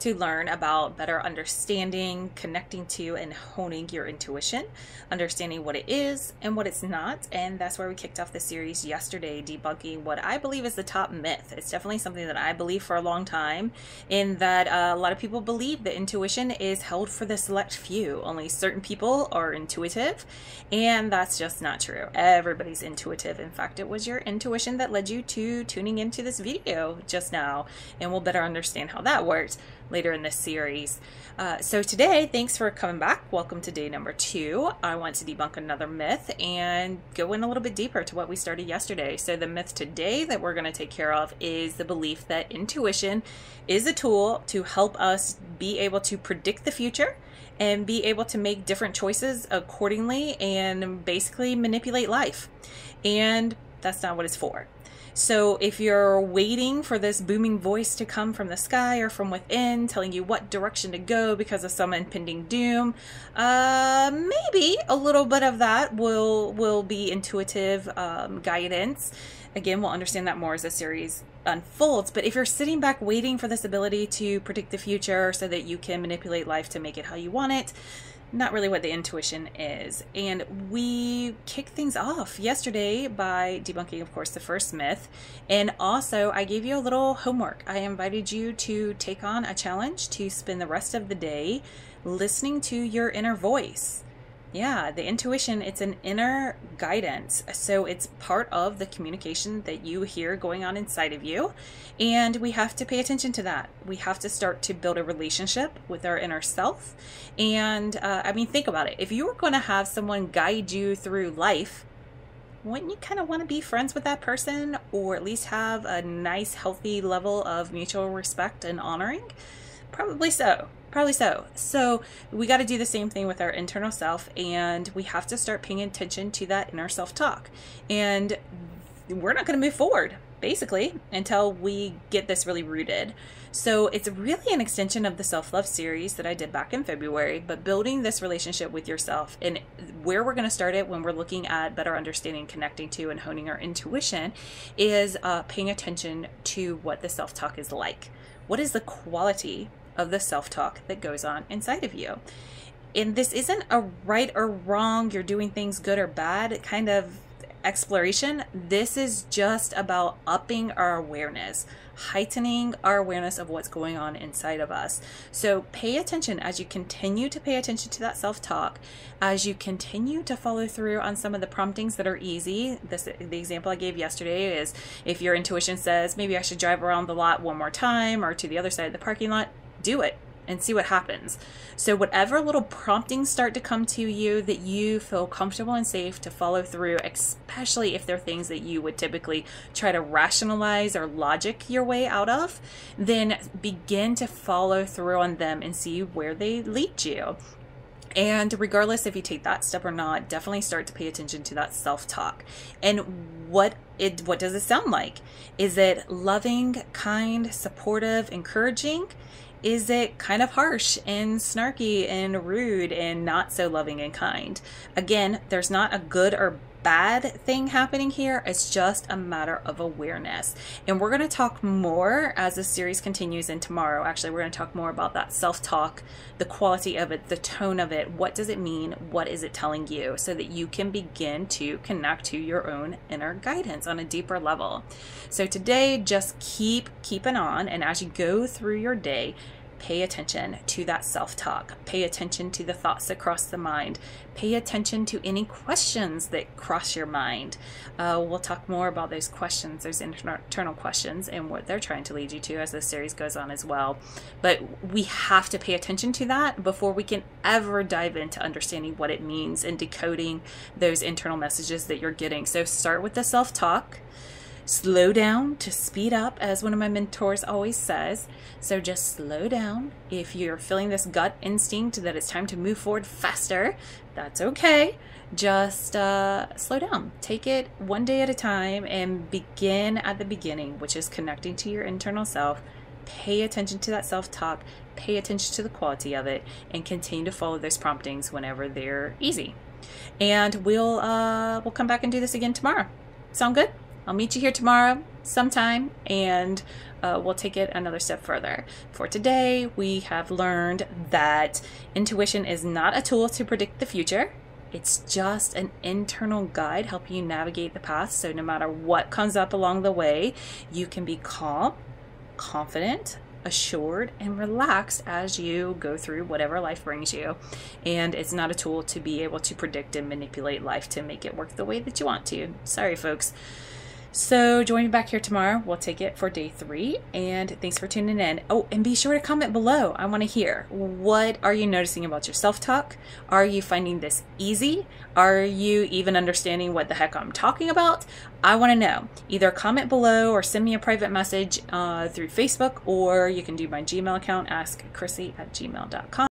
to learn about better understanding, connecting to, and honing your intuition, understanding what it is and what it's not. And that's where we kicked off the series yesterday, debunking what I believe is the top myth. It's definitely something that I believe for a long time, in that a lot of people believe that intuition is held for the select few. Only certain people are intuitive, and that's just not true. Everybody's intuitive. In fact, it was your intuition that led you to tuning into this video just now, and we'll better understand how that worked later in this series. So today, thanks for coming back. Welcome to day number 2. I want to debunk another myth and go in a little bit deeper to what we started yesterday. So the myth today that we're going to take care of is the belief that intuition is a tool to help us be able to predict the future and be able to make different choices accordingly and basically manipulate life. And that's not what it's for. So if you're waiting for this booming voice to come from the sky or from within telling you what direction to go because of some impending doom, maybe a little bit of that will be intuitive guidance. Again, we'll understand that more as the series unfolds. But if you're sitting back waiting for this ability to predict the future so that you can manipulate life to make it how you want it, not really what the intuition is. And we kicked things off yesterday by debunking, of course, the first myth. And also, I gave you a little homework. I invited you to take on a challenge to spend the rest of the day listening to your inner voice. Yeah, the intuition, it's an inner guidance. So it's part of the communication that you hear going on inside of you. And we have to pay attention to that. We have to start to build a relationship with our inner self. And I mean, think about it. If you were going to have someone guide you through life, wouldn't you kind of want to be friends with that person, or at least have a nice, healthy level of mutual respect and honoring? Probably so. Probably so. So we got to do the same thing with our internal self, and we have to start paying attention to that inner self-talk. And we're not going to move forward, basically, until we get this really rooted. So it's really an extension of the self-love series that I did back in February, but building this relationship with yourself. And where we're going to start it when we're looking at better understanding, connecting to, and honing our intuition is paying attention to what the self-talk is like. What is the quality of the self-talk that goes on inside of you? And this isn't a right or wrong, you're doing things good or bad kind of exploration. This is just about upping our awareness, heightening our awareness of what's going on inside of us. So pay attention as you continue to pay attention to that self-talk, as you continue to follow through on some of the promptings that are easy. The example I gave yesterday is if your intuition says, maybe I should drive around the lot one more time or to the other side of the parking lot, do it and see what happens. So whatever little promptings start to come to you that you feel comfortable and safe to follow through, especially if they're things that you would typically try to rationalize or logic your way out of, then begin to follow through on them and see where they lead you. And regardless if you take that step or not, definitely start to pay attention to that self-talk. And what does it sound like? Is it loving, kind, supportive, encouraging? Is it kind of harsh and snarky and rude and not so loving and kind? Again, there's not a good or bad thing happening here. It's just a matter of awareness. And we're going to talk more as the series continues, and tomorrow actually we're going to talk more about that self-talk, the quality of it, the tone of it. What does it mean? What is it telling you? So that you can begin to connect to your own inner guidance on a deeper level. So today, just keep keeping on, and as you go through your day, pay attention to that self-talk. Pay attention to the thoughts that cross the mind. Pay attention to any questions that cross your mind. We'll talk more about those questions, those internal questions, and what they're trying to lead you to as the series goes on as well. But we have to pay attention to that before we can ever dive into understanding what it means and decoding those internal messages that you're getting. So start with the self-talk. Slow down to speed up, as one of my mentors always says. So just slow down. If you're feeling this gut instinct that it's time to move forward faster, that's okay. Just slow down. Take it one day at a time and begin at the beginning, which is connecting to your internal self. Pay attention to that self-talk. Pay attention to the quality of it, and continue to follow those promptings whenever they're easy. And we'll come back and do this again tomorrow. Sound good? I'll meet you here tomorrow sometime, and we'll take it another step further. For today, we have learned that intuition is not a tool to predict the future. It's just an internal guide helping you navigate the path. So no matter what comes up along the way, you can be calm, confident, assured, and relaxed as you go through whatever life brings you. And it's not a tool to be able to predict and manipulate life to make it work the way that you want to. Sorry, folks. So join me back here tomorrow. We'll take it for day 3. And thanks for tuning in. Oh, and be sure to comment below. I want to hear, what are you noticing about your self-talk? Are you finding this easy? Are you even understanding what the heck I'm talking about? I want to know. Either comment below or send me a private message through Facebook, or you can do my Gmail account, askchrissy@gmail.com.